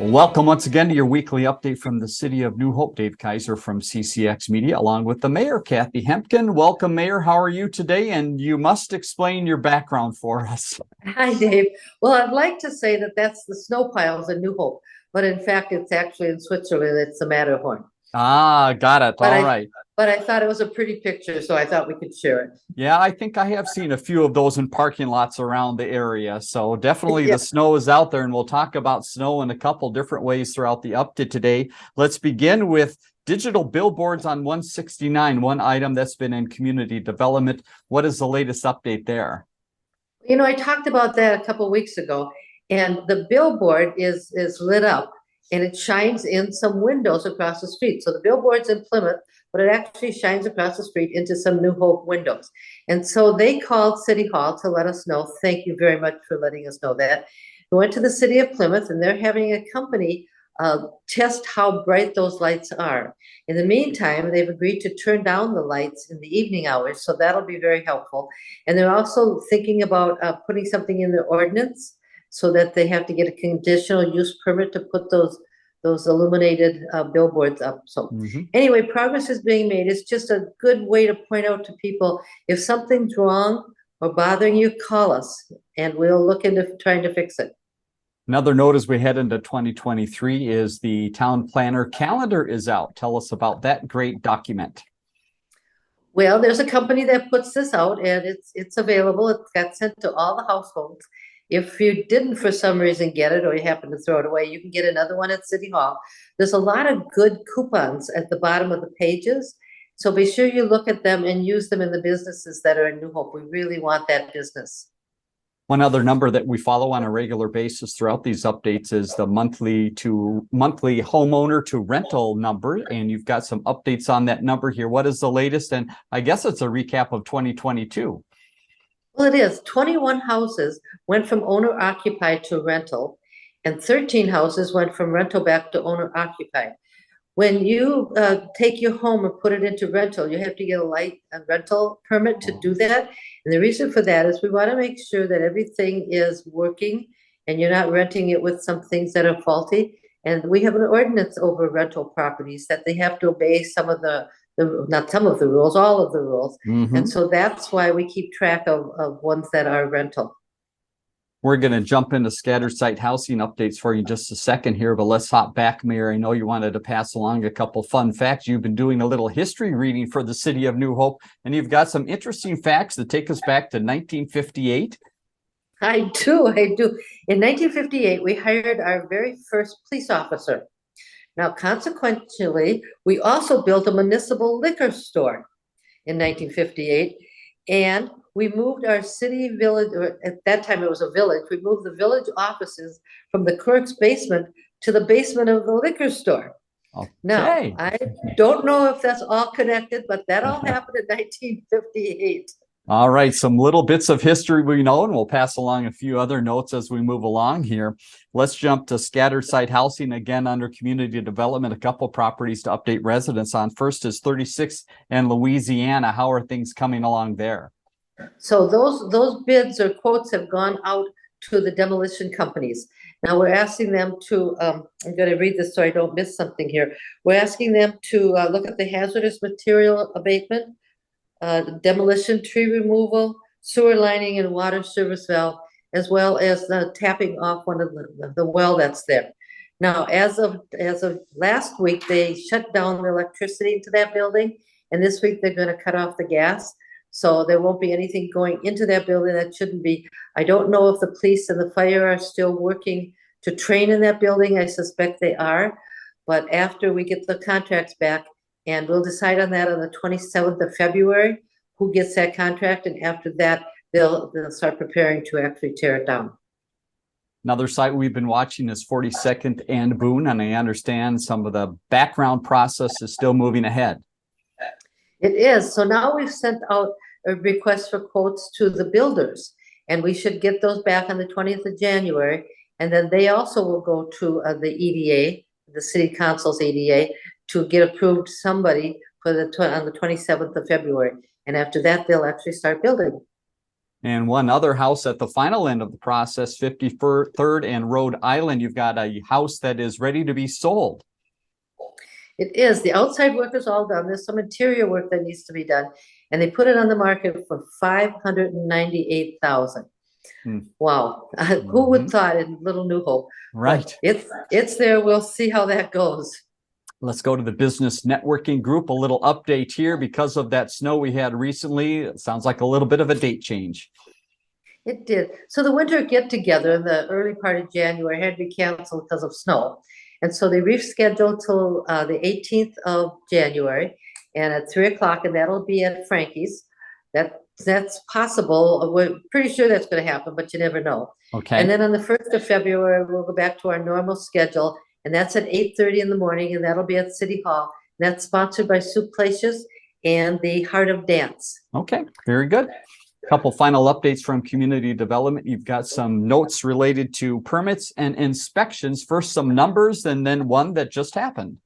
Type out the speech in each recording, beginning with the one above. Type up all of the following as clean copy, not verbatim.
Welcome once again to your weekly update from the city of New Hope. Dave Kaiser from CCX Media, along with the mayor, Kathi Hemken. Welcome, Mayor. How are you today? And you must explain your background for us. Hi, Dave. Well, I'd like to say that that's the snow piles in New Hope, but in fact, it's actually in Switzerland. It's the Matterhorn. Ah, got it. All right. But I thought it was a pretty picture, so I thought we could share it. Yeah, I think I have seen a few of those in parking lots around the area. So definitely Yeah. the snow is out there, and we'll talk about snow in a couple different ways throughout the update today. Let's begin with digital billboards on 169, one item that's been in community development. What is the latest update there? You know, I talked about that a couple of weeks ago, and the billboard is lit up, and it shines in some windows across the street. So the billboard's in Plymouth, but it actually shines across the street into some New Hope windows. And so they called City Hall to let us know. Thank you very much for letting us know that. We went to the city of Plymouth, and they're having a company test how bright those lights are. In the meantime, they've agreed to turn down the lights in the evening hours, so that'll be very helpful. And they're also thinking about putting something in their ordinance so that they have to get a conditional use permit to put those illuminated billboards up. So anyway, progress is being made. It's just a good way to point out to people, if something's wrong or bothering you, call us and we'll look into trying to fix it. Another note as we head into 2023 is the town planner calendar is out. Tell us about that great document. Well, there's a company that puts this out, and it's available. It got sent to all the households. If you didn't for some reason get it, or you happen to throw it away, you can get another one at City Hall. There's a lot of good coupons at the bottom of the pages. So be sure you look at them and use them in the businesses that are in New Hope. We really want that business. One other number that we follow on a regular basis throughout these updates is the monthly homeowner to rental number. And you've got some updates on that number here. What is the latest? And I guess it's a recap of 2022. Well, it is. 21 houses went from owner occupied to rental, and 13 houses went from rental back to owner occupied. When you take your home and put it into rental, you have to get a rental permit to do that. And the reason for that is we want to make sure that everything is working and you're not renting it with some things that are faulty. And we have an ordinance over rental properties that they have to obey some of not some of the rules, all of the rules. And so that's why we keep track of ones that are rental. We're going to jump into scattered site housing updates for you in just a second here, but let's hop back, Mayor. I know you wanted to pass along a couple fun facts. You've been doing a little history reading for the city of New Hope, and you've got some interesting facts that take us back to 1958. I do. In 1958, we hired our very first police officer. Now, consequently, we also built a municipal liquor store in 1958, and we moved our city village, or at that time it was a village, we moved the village offices from the clerk's basement to the basement of the liquor store. Okay. Now, I don't know if that's all connected, but that all happened in 1958. All right, some little bits of history we know, and we'll pass along a few other notes as we move along here. Let's jump to scattered site housing again under community development. A couple properties to update residents on. First is 36 and Louisiana. How are things coming along there? So those bids or quotes have gone out to the demolition companies. Now we're asking them to, I'm going to read this so I don't miss something here. We're asking them to look at the hazardous material abatement, demolition, tree removal, sewer lining, and water service valve, as well as tapping off one of the well that's there. Now, as of last week, they shut down the electricity into that building, and this week they're going to cut off the gas. So there won't be anything going into that building that shouldn't be. I don't know if the police and the fire are still working to train in that building. I suspect they are, but after we get the contracts back, and we'll decide on that on the 27th of February, who gets that contract. And after that, they'll start preparing to actually tear it down. Another site we've been watching is 42nd and Boone, and I understand some of the background process is still moving ahead. It is. So now we've sent out a request for quotes to the builders, and we should get those back on the 20th of January. And then they also will go to the EDA, the City Council's EDA, to get approved somebody for on the 27th of February. And after that, they'll actually start building. And one other house at the final end of the process, 53rd and Rhode Island, you've got a house that is ready to be sold. It is. The outside work is all done. There's some interior work that needs to be done. And they put it on the market for $598,000. Wow. Who would thought in Little New Hope? Right. But it's there. We'll see how that goes. Let's go to the business networking group. A little update here because of that snow we had recently. It sounds like a little bit of a date change. It did. So the winter get together in the early part of January had to be canceled because of snow. And so they rescheduled till the 18th of January and at 3 o'clock, and that'll be at Frankie's. That's possible. We're pretty sure that's going to happen, but you never know. Okay. And then on the 1st of February, we'll go back to our normal schedule, and that's at 8:30 in the morning, and that'll be at City Hall. That's sponsored by Soup Places and the Heart of Dance. Okay, very good. A couple final updates from community development. You've got some notes related to permits and inspections. First, some numbers, and then one that just happened.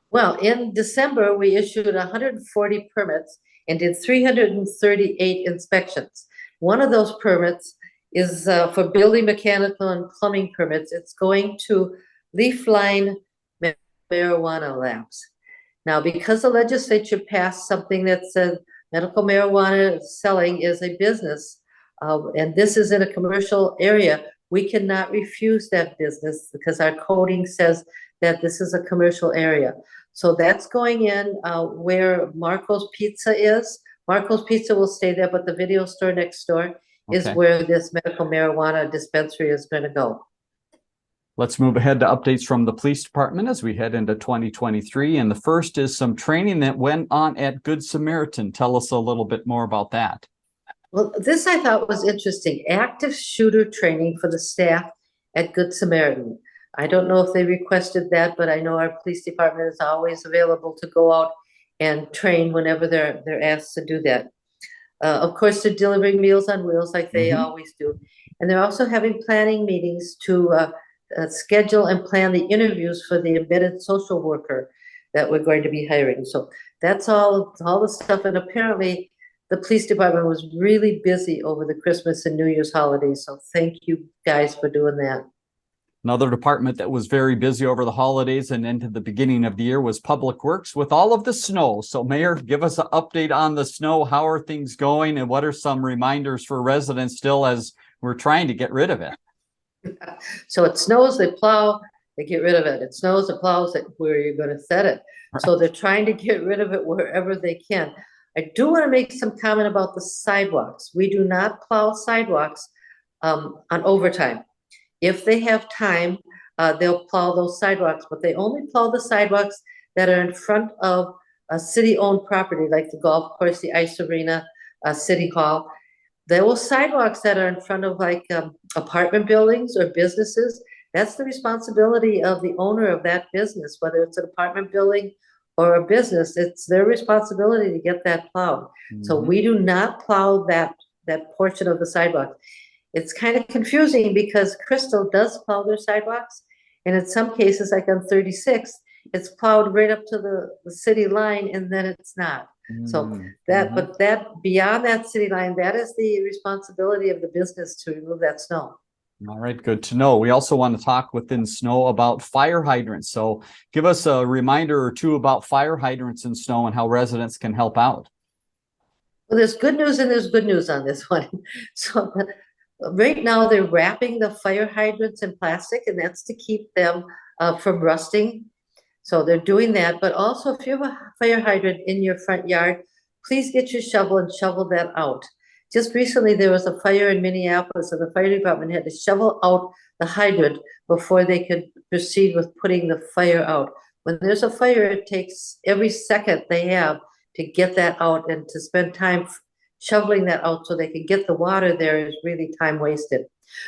Well, in December, we issued 140 permits and did 338 inspections. One of those permits is for building, mechanical, and plumbing permits. It's going to leaf line marijuana labs. Now, because the legislature passed something that said medical marijuana selling is a business, and this is in a commercial area, we cannot refuse that business because our coding says that this is a commercial area. So that's going in where Marco's Pizza is. Marco's Pizza will stay there, but the video store next door is where this medical marijuana dispensary is going to go. Let's move ahead to updates from the police department as we head into 2023. And the first is some training that went on at Good Samaritan. Tell us a little bit more about that. Well, this I thought was interesting. Active shooter training for the staff at Good Samaritan. I don't know if they requested that, but I know our police department is always available to go out and train whenever they're asked to do that. Of course, they're delivering Meals on Wheels like they always do. And they're also having planning meetings to schedule and plan the interviews for the embedded social worker that we're going to be hiring. So that's all the stuff. And apparently the police department was really busy over the Christmas and New Year's holidays. So thank you guys for doing that. Another department that was very busy over the holidays and into the beginning of the year was Public Works with all of the snow. So Mayor, give us an update on the snow. How are things going? And what are some reminders for residents still as we're trying to get rid of it? So it snows, they plow, they get rid of it. It snows, it plows, where you're going to set it. Right. So they're trying to get rid of it wherever they can. I do want to make some comment about the sidewalks. We do not plow sidewalks on overtime. If they have time, they'll plow those sidewalks, but they only plow the sidewalks that are in front of a city-owned property, like the golf course, the ice arena, City Hall. Those sidewalks that are in front of like apartment buildings or businesses, that's the responsibility of the owner of that business, whether it's an apartment building or a business. It's their responsibility to get that plowed. So we do not plow that portion of the sidewalk. It's kind of confusing because Crystal does plow their sidewalks, and in some cases, like on 36, it's plowed right up to the city line, and then it's not. So but that beyond that city line, that is the responsibility of the business to remove that snow. All right, good to know. We also want to talk within snow about fire hydrants. So give us a reminder or two about fire hydrants in snow and how residents can help out. Well, there's good news and there's good news on this one. So right now they're wrapping the fire hydrants in plastic, and that's to keep them from rusting. So they're doing that. But also, if you have a fire hydrant in your front yard, please get your shovel and shovel that out. Just recently, there was a fire in Minneapolis, and the fire department had to shovel out the hydrant before they could proceed with putting the fire out. When there's a fire, it takes every second they have to get that out, and to spend time shoveling that out so they can get the water there is really time wasted.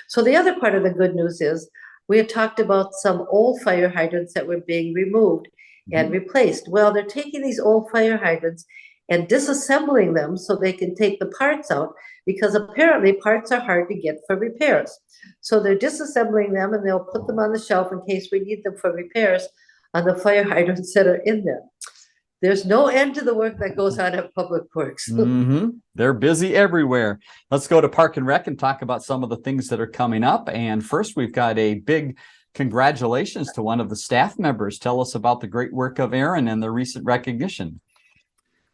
So the other part of the good news is we had talked about some old fire hydrants that were being removed and replaced. Well, they're taking these old fire hydrants and disassembling them so they can take the parts out, because apparently parts are hard to get for repairs. So they're disassembling them, and they'll put them on the shelf in case we need them for repairs on the fire hydrants that are in there. there's no end to the work that goes on at Public Works. They're busy everywhere. Let's go to Park and Rec and talk about some of the things that are coming up. And first, we've got a big congratulations to one of the staff members. Tell us about the great work of Aaron and the recent recognition.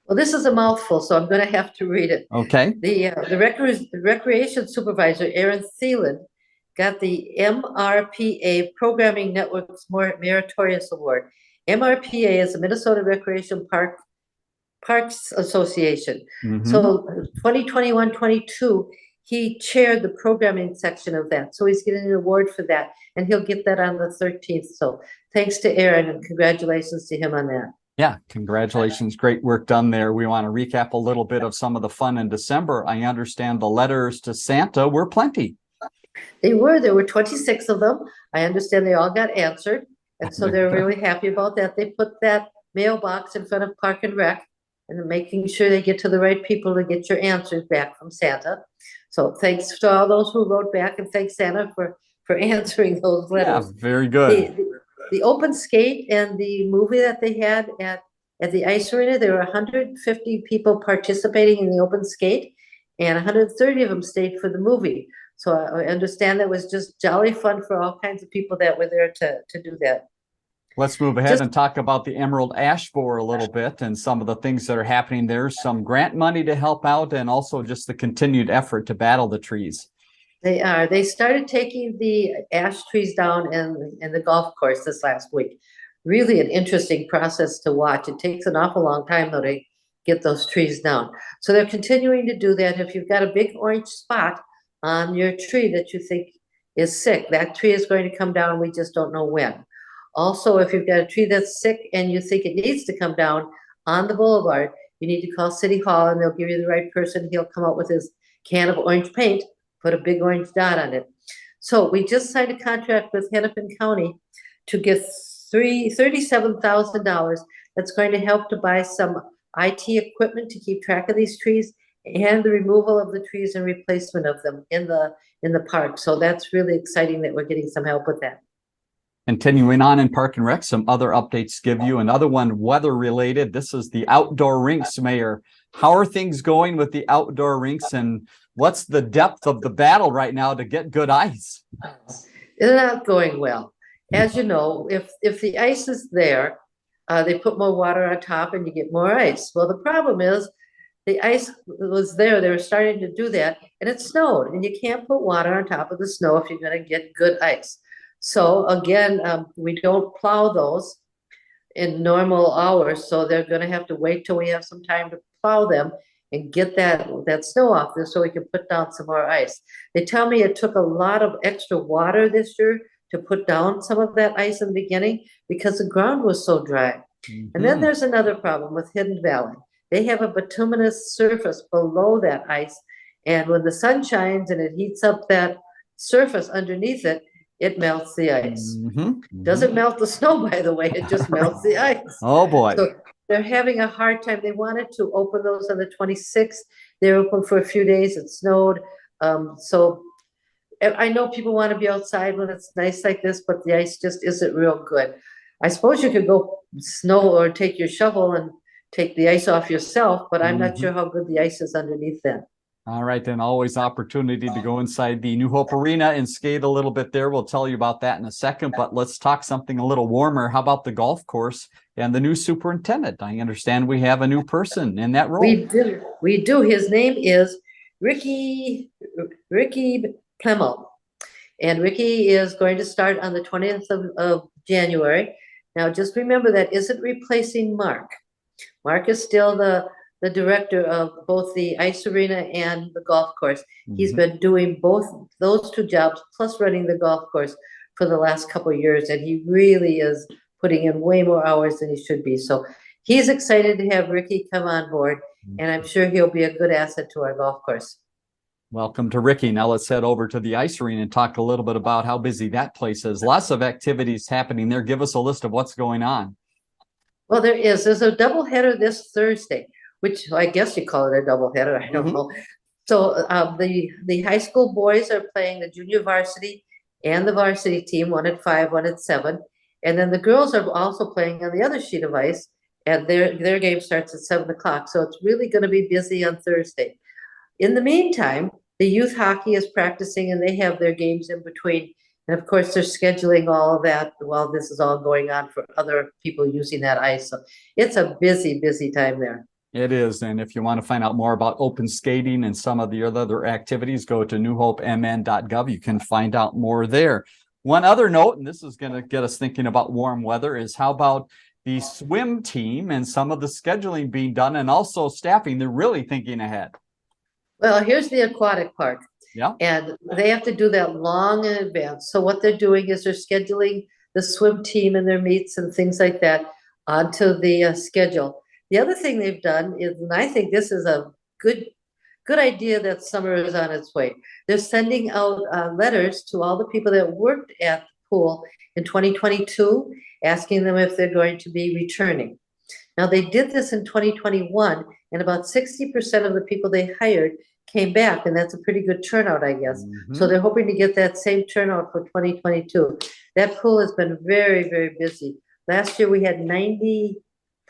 Well, this is a mouthful, so I'm going to have to read it. Okay. The recreation supervisor, Aaron Thielen, got the MRPA Programming Network's Meritorious Award. MRPA is the Minnesota Recreation Parks Association. So 2021-22, he chaired the programming section of that. So he's getting an award for that, and he'll get that on the 13th. So thanks to Aaron, and congratulations to him on that. Yeah, congratulations. Great work done there. We want to recap a little bit of some of the fun in December. I understand the letters to Santa were plenty. There were 26 of them. I understand they all got answered. And so they're really happy about that. They put that mailbox in front of Park and Rec and making sure they get to the right people to get your answers back from Santa. So thanks to all those who wrote back, and thanks Santa for answering those letters. Yeah, very good. The open skate and the movie that they had at the ice arena, there were 150 people participating in the open skate, and 130 of them stayed for the movie. So I understand that was just jolly fun for all kinds of people that were there to do that. Let's move ahead and talk about the Emerald Ash Borer a little bit and some of the things that are happening there. Some grant money to help out, and also just the continued effort to battle the trees. They started taking the ash trees down in the golf course this last week. Really an interesting process to watch. It takes an awful long time, though, to get those trees down. So they're continuing to do that. If you've got a big orange spot on your tree that you think is sick, that tree is going to come down. We just don't know when. Also, if you've got a tree that's sick and you think it needs to come down on the boulevard, you need to call City Hall, and they'll give you the right person. He'll come out with his can of orange paint, put a big orange dot on it. So we just signed a contract with Hennepin County to get $37,000. That's going to help to buy some IT equipment to keep track of these trees, and the removal of the trees and replacement of them in the park. So that's really exciting that we're getting some help with that. Continuing on in Park and Rec, some other updates give you. Another one weather related. This is the outdoor rinks, Mayor. How are things going with the outdoor rinks, and what's the depth of the battle right now to get good ice? It's not going well. As you know, if the ice is there, they put more water on top and you get more ice. Well, the problem is the ice was there. They were starting to do that, and it snowed, and you can't put water on top of the snow if you're going to get good ice. So again, we don't plow those in normal hours, so they're going to have to wait till we have some time to plow them and get that snow off there so we can put down some more ice. They tell me it took a lot of extra water this year to put down some of that ice in the beginning because the ground was so dry. And then there's another problem with Hidden Valley. They have a bituminous surface below that ice, and when the sun shines and it heats up that surface underneath it, it melts the ice. Doesn't melt the snow, by the way, it just melts the ice. Oh boy. So they're having a hard time. They wanted to open those on the 26th. They're open for a few days. It snowed. So I know people want to be outside when it's nice like this, but the ice just isn't real good. I suppose you could go snow or take your shovel and take the ice off yourself, but I'm not sure how good the ice is underneath that. All right, then always opportunity to go inside the New Hope Arena and skate a little bit there. We'll tell you about that in a second, but let's talk something a little warmer. How about the golf course and the new superintendent? I understand we have a new person in that role. We do. His name is Ricky Plymouth. And Ricky is going to start on the 20th of January. Now, just remember that isn't replacing Mark. Mark is still the director of both the ice arena and the golf course. He's been doing both those two jobs, plus running the golf course for the last couple of years. And he really is putting in way more hours than he should be. So he's excited to have Ricky come on board, and I'm sure he'll be a good asset to our golf course. Welcome to Ricky. Now let's head over to the ice arena and talk a little bit about how busy that place is. Lots of activities happening there. Give us a list of what's going on. Well, there's a doubleheader this Thursday, which I guess you call it a doubleheader. I don't know. So the high school boys are playing the junior varsity and the varsity team, one at 5, one at 7. And then the girls are also playing on the other sheet of ice and their game starts at 7 o'clock. So it's really going to be busy on Thursday. In the meantime, the youth hockey is practicing, and they have their games in between. And of course, they're scheduling all of that while this is all going on for other people using that ice. So it's a busy, busy time there. It is. And if you want to find out more about open skating and some of the other activities, go to newhopemn.gov. You can find out more there. One other note, and this is going to get us thinking about warm weather, is how about the swim team and some of the scheduling being done and also staffing? They're really thinking ahead. Well, here's the aquatic park. Yeah. And they have to do that long in advance. So what they're doing is they're scheduling the swim team and their meets and things like that onto the schedule. The other thing they've done is, and I think this is a good idea, that summer is on its way. They're sending out letters to all the people that worked at the pool in 2022, asking them if they're going to be returning. Now, they did this in 2021, and about 60% of the people they hired came back, and that's a pretty good turnout, I guess. Mm-hmm. So they're hoping to get that same turnout for 2022. That pool has been very, very busy. Last year, we had 90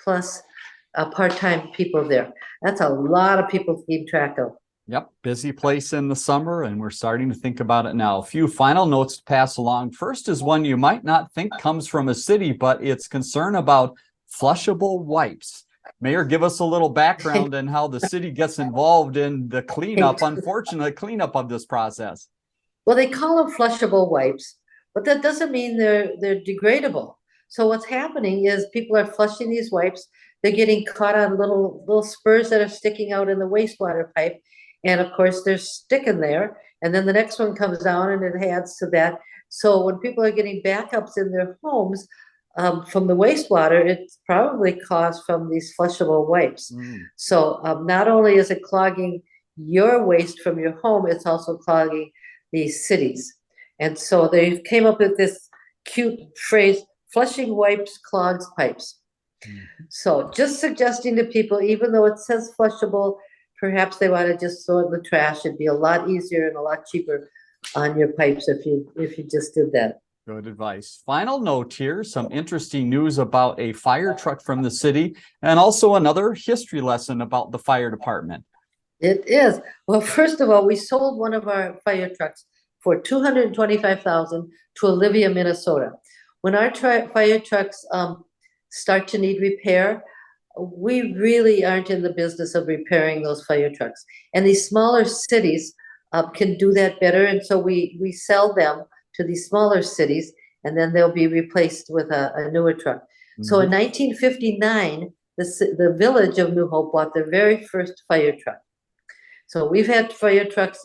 plus part-time people there. That's a lot of people to keep track of. Yep, busy place in the summer, and we're starting to think about it now. A few final notes to pass along. First is one you might not think comes from a city, but it's concern about flushable wipes. Mayor, give us a little background on how the city gets involved in the cleanup, unfortunate cleanup of this process. Well, they call them flushable wipes, but that doesn't mean they're degradable. So what's happening is people are flushing these wipes. They're getting caught on little spurs that are sticking out in the wastewater pipe. And of course, they're sticking there. And then the next one comes down and it adds to that. So when people are getting backups in their homes from the wastewater, it's probably caused from these flushable wipes. So not only is it clogging your waste from your home, it's also clogging these cities. And so they came up with this cute phrase, flushing wipes clogs pipes. So just suggesting to people, even though it says flushable, perhaps they want to just throw it in the trash. It'd be a lot easier and a lot cheaper on your pipes if you just did that. Good advice. Final note here, some interesting news about a fire truck from the city and also another history lesson about the fire department. It is. Well, first of all, we sold one of our fire trucks for $225,000 to Olivia, Minnesota. When our fire trucks start to need repair, we really aren't in the business of repairing those fire trucks. And these smaller cities can do that better. And so we sell them to these smaller cities, and then they'll be replaced with a newer truck. Mm-hmm. So in 1959, the village of New Hope bought their very first fire truck. So we've had fire trucks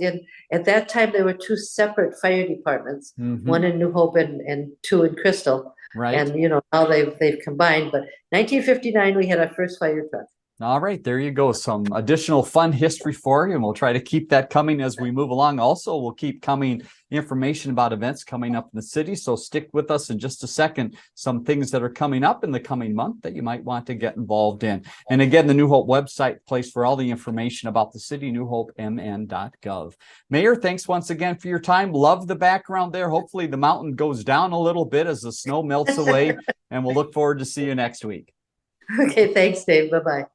at that time, there were two separate fire departments, one in New Hope and two in Crystal. Right. And, now they've combined, but 1959, we had our first fire truck. All right, there you go. Some additional fun history for you, and we'll try to keep that coming as we move along. Also, we'll keep coming information about events coming up in the city, so stick with us in just a second. Some things that are coming up in the coming month that you might want to get involved in. And again, the New Hope website, place for all the information about the city, newhopemn.gov. Mayor, thanks once again for your time. Love the background there. Hopefully the mountain goes down a little bit as the snow melts away, and we'll look forward to see you next week. Okay, thanks, Dave. Bye-bye.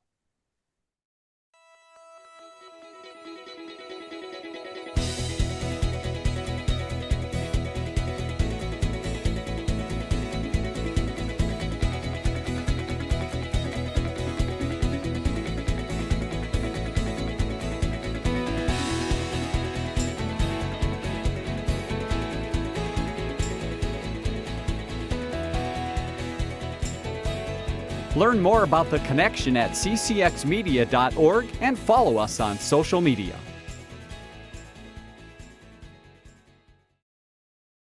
Learn more about the connection at ccxmedia.org and follow us on social media.